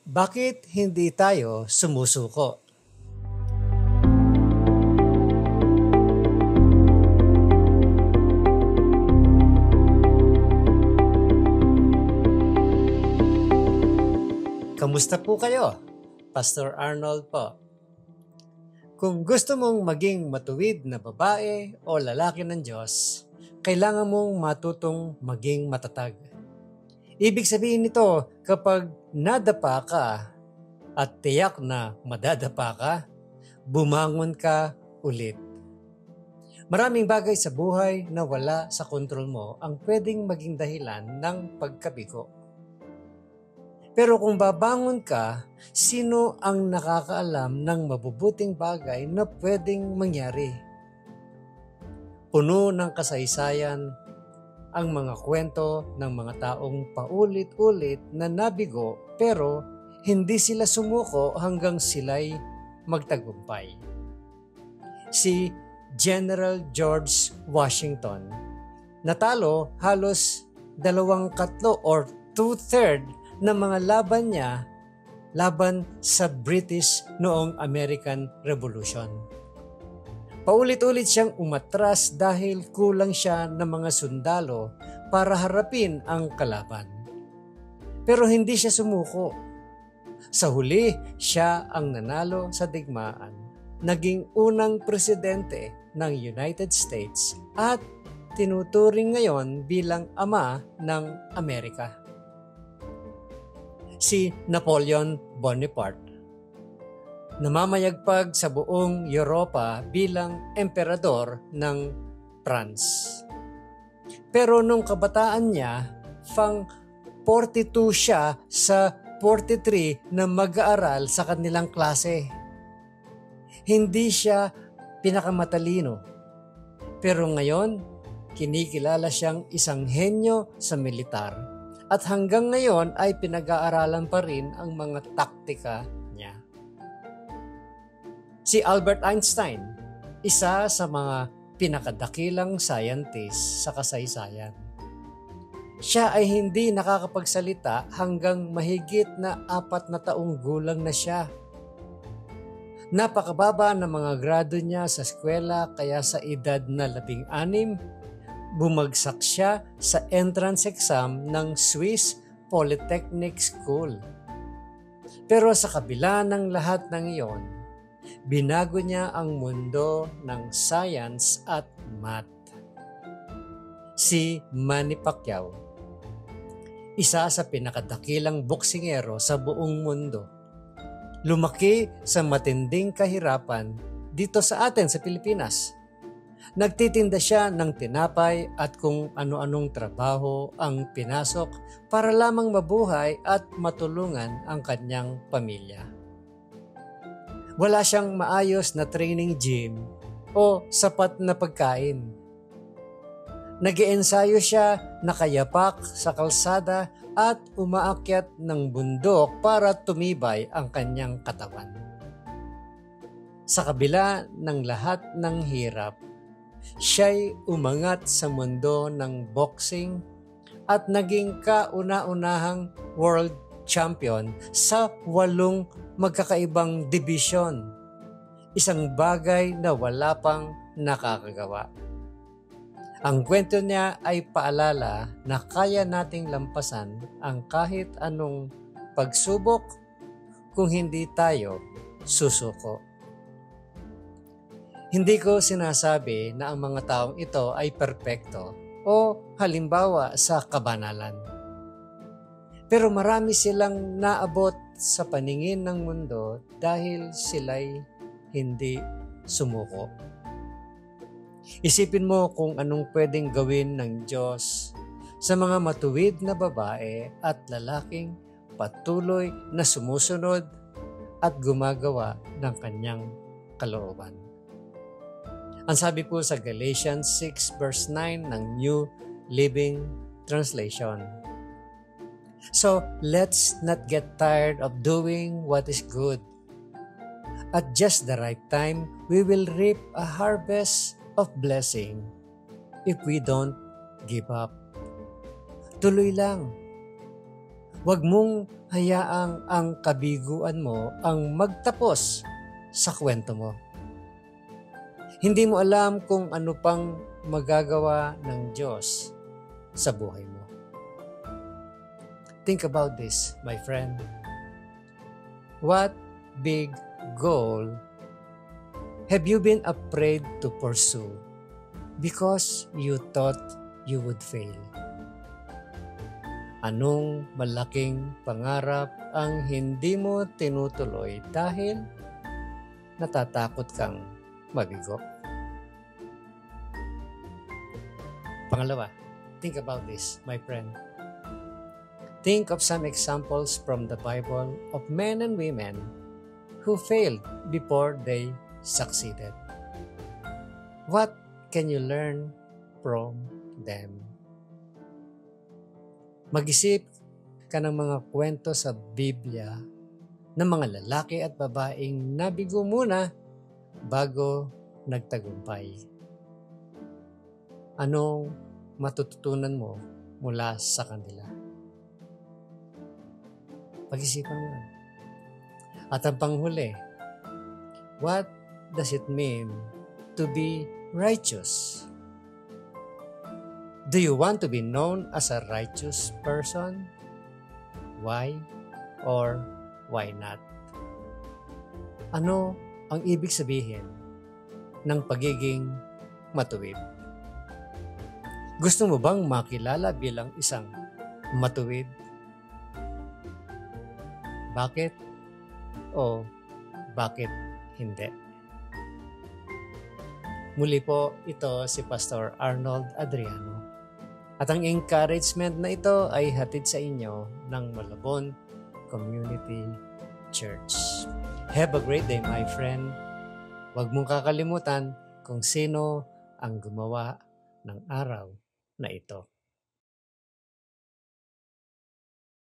Bakit hindi tayo sumusuko? Kamusta po kayo? Pastor Arnold po. Kung gusto mong maging matuwid na babae o lalaki ng Diyos, kailangan mong matutong maging matatag. Ibig sabihin nito, kapag nadapa ka at tiyak na madadapa ka, bumangon ka ulit. Maraming bagay sa buhay na wala sa kontrol mo ang pwedeng maging dahilan ng pagkabigo. Pero kung babangon ka, sino ang nakakaalam ng mabubuting bagay na pwedeng mangyari? Puno ng kasaysayan ang mga kwento ng mga taong paulit-ulit na nabigo pero hindi sila sumuko hanggang sila'y magtagumpay. Si General George Washington natalo halos 2/3 or 2/3 ng mga laban niya laban sa British noong American Revolution. Paulit-ulit siyang umatras dahil kulang siya ng mga sundalo para harapin ang kalaban. Pero hindi siya sumuko. Sa huli, siya ang nanalo sa digmaan. Naging unang presidente ng United States at tinuturing ngayon bilang ama ng Amerika. Si Napoleon Bonaparte, namamayagpag sa buong Europa bilang emperador ng France. Pero nung kabataan niya, 42 siya sa 43 na mag-aaral sa kanilang klase. Hindi siya pinakamatalino. Pero ngayon, kinikilala siyang isang henyo sa militar. At hanggang ngayon ay pinag-aaralan pa rin ang mga taktika niya. Si Albert Einstein, isa sa mga pinakadakilang scientist sa kasaysayan. Siya ay hindi nakakapagsalita hanggang mahigit na 4 na taong gulang na siya. Napakababa ng mga grado niya sa eskwela kaya sa edad na 16, bumagsak siya sa entrance exam ng Swiss Polytechnic School. Pero sa kabila ng lahat ng iyon, binago niya ang mundo ng science at math. Si Manny Pacquiao, isa sa pinakadakilang boksingero sa buong mundo. Lumaki sa matinding kahirapan dito sa atin sa Pilipinas. Nagtitinda siya ng tinapay at kung ano-anong trabaho ang pinasok para lamang mabuhay at matulungan ang kanyang pamilya. Wala siyang maayos na training gym o sapat na pagkain. Nag-iensayo siya nakayapak sa kalsada at umaakyat ng bundok para tumibay ang kanyang katawan. Sa kabila ng lahat ng hirap, siya'y umangat sa mundo ng boxing at naging kauna-unahang world champion sa 8 magkakaibang dibisyon. Isang bagay na wala pang nakakagawa. Ang kwento niya ay paalala na kaya nating lampasan ang kahit anong pagsubok kung hindi tayo susuko. Hindi ko sinasabi na ang mga taong ito ay perpekto o halimbawa sa kabanalan. Pero marami silang naabot sa paningin ng mundo dahil sila'y hindi sumuko. Isipin mo kung anong pwedeng gawin ng Diyos sa mga matuwid na babae at lalaking patuloy na sumusunod at gumagawa ng kanyang kalooban. Ang sabi po sa Galatians 6 verse 9 ng New Living Translation. So, let's not get tired of doing what is good. At just the right time, we will reap a harvest of blessing if we don't give up. Tuloy lang. Huwag mong hayaang ang kabiguan mo ang magtapos sa kwento mo. Hindi mo alam kung ano pang magagawa ng Diyos sa buhay mo. Think about this, my friend. What big goal have you been afraid to pursue because you thought you would fail? Anong malaking pangarap ang hindi mo tinutuloy dahil natatakot kang mabigo? Pangalawa, think about this, my friend. Think of some examples from the Bible of men and women who failed before they succeeded. What can you learn from them? Mag-isip ka ng mga kwento sa Biblia ng mga lalaki at babaeng nabigo muna bago nagtagumpay. Anong matututunan mo mula sa kanila? Pag-isipan mo. At ang panghuli, what does it mean to be righteous? Do you want to be known as a righteous person? Why or why not? Ano ang ibig sabihin ng pagiging matuwid? Gusto mo bang makilala bilang isang matuwid? Bakit o bakit hindi? Muli po, ito si Pastor Arnold Adriano. At ang encouragement na ito ay hatid sa inyo ng Malabon Community Church. Have a great day, my friend. Huwag mong kakalimutan kung sino ang gumawa ng araw na ito.